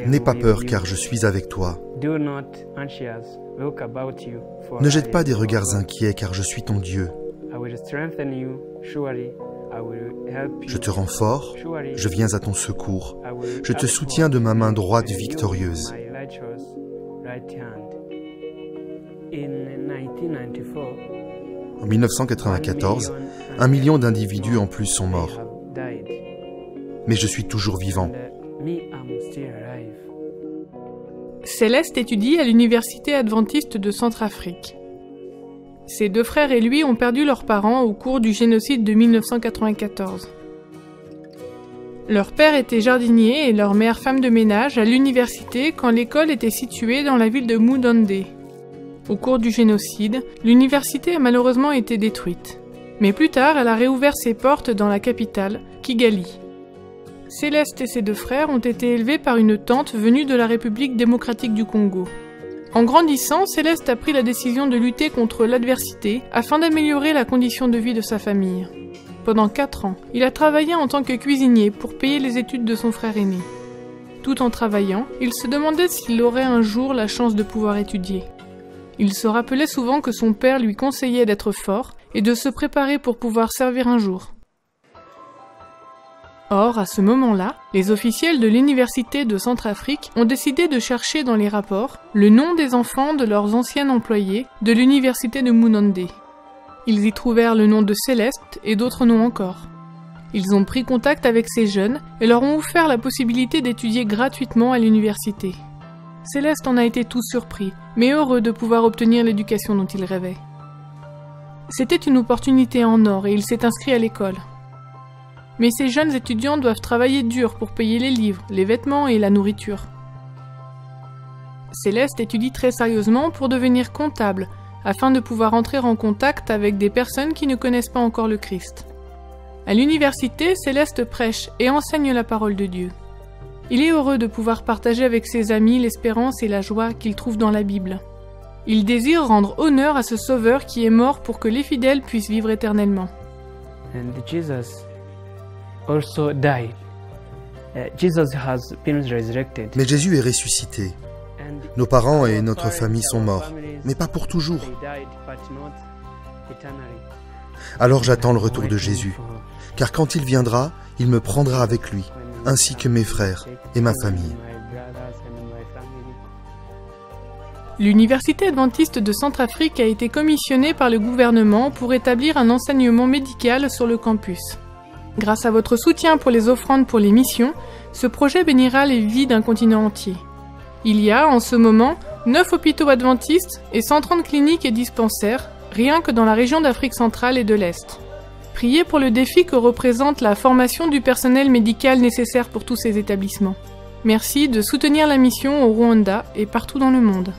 N'aie pas peur car je suis avec toi. Ne jette pas des regards inquiets car je suis ton Dieu. Je te rends fort, je viens à ton secours. Je te soutiens de ma main droite victorieuse. En 1994, 1 million d'individus en plus sont morts. Mais je suis toujours vivant. Céleste étudie à l'université adventiste de Centrafrique. Ses deux frères et lui ont perdu leurs parents au cours du génocide de 1994. Leur père était jardinier et leur mère femme de ménage à l'université quand l'école était située dans la ville de Moundandé. Au cours du génocide, l'université a malheureusement été détruite. Mais plus tard, elle a réouvert ses portes dans la capitale, Kigali. Céleste et ses deux frères ont été élevés par une tante venue de la République démocratique du Congo. En grandissant, Céleste a pris la décision de lutter contre l'adversité afin d'améliorer la condition de vie de sa famille. Pendant 4 ans, il a travaillé en tant que cuisinier pour payer les études de son frère aîné. Tout en travaillant, il se demandait s'il aurait un jour la chance de pouvoir étudier. Il se rappelait souvent que son père lui conseillait d'être fort et de se préparer pour pouvoir servir un jour. Or, à ce moment-là, les officiels de l'université de Centrafrique ont décidé de chercher dans les rapports le nom des enfants de leurs anciens employés de l'université de Moundandé. Ils y trouvèrent le nom de Céleste et d'autres noms encore. Ils ont pris contact avec ces jeunes et leur ont offert la possibilité d'étudier gratuitement à l'université. Céleste en a été tout surpris, mais heureux de pouvoir obtenir l'éducation dont il rêvait. C'était une opportunité en or et il s'est inscrit à l'école. Mais ces jeunes étudiants doivent travailler dur pour payer les livres, les vêtements et la nourriture. Céleste étudie très sérieusement pour devenir comptable, afin de pouvoir entrer en contact avec des personnes qui ne connaissent pas encore le Christ. À l'université, Céleste prêche et enseigne la parole de Dieu. Il est heureux de pouvoir partager avec ses amis l'espérance et la joie qu'il trouve dans la Bible. Il désire rendre honneur à ce Sauveur qui est mort pour que les fidèles puissent vivre éternellement. Mais Jésus est ressuscité. Nos parents et notre famille sont morts, mais pas pour toujours. Alors j'attends le retour de Jésus, car quand il viendra, il me prendra avec lui, ainsi que mes frères et ma famille. L'université adventiste de Centrafrique a été commissionnée par le gouvernement pour établir un enseignement médical sur le campus. Grâce à votre soutien pour les offrandes pour les missions, ce projet bénira les vies d'un continent entier. Il y a, en ce moment, 9 hôpitaux adventistes et 130 cliniques et dispensaires, rien que dans la région d'Afrique centrale et de l'Est. Priez pour le défi que représente la formation du personnel médical nécessaire pour tous ces établissements. Merci de soutenir la mission au Rwanda et partout dans le monde.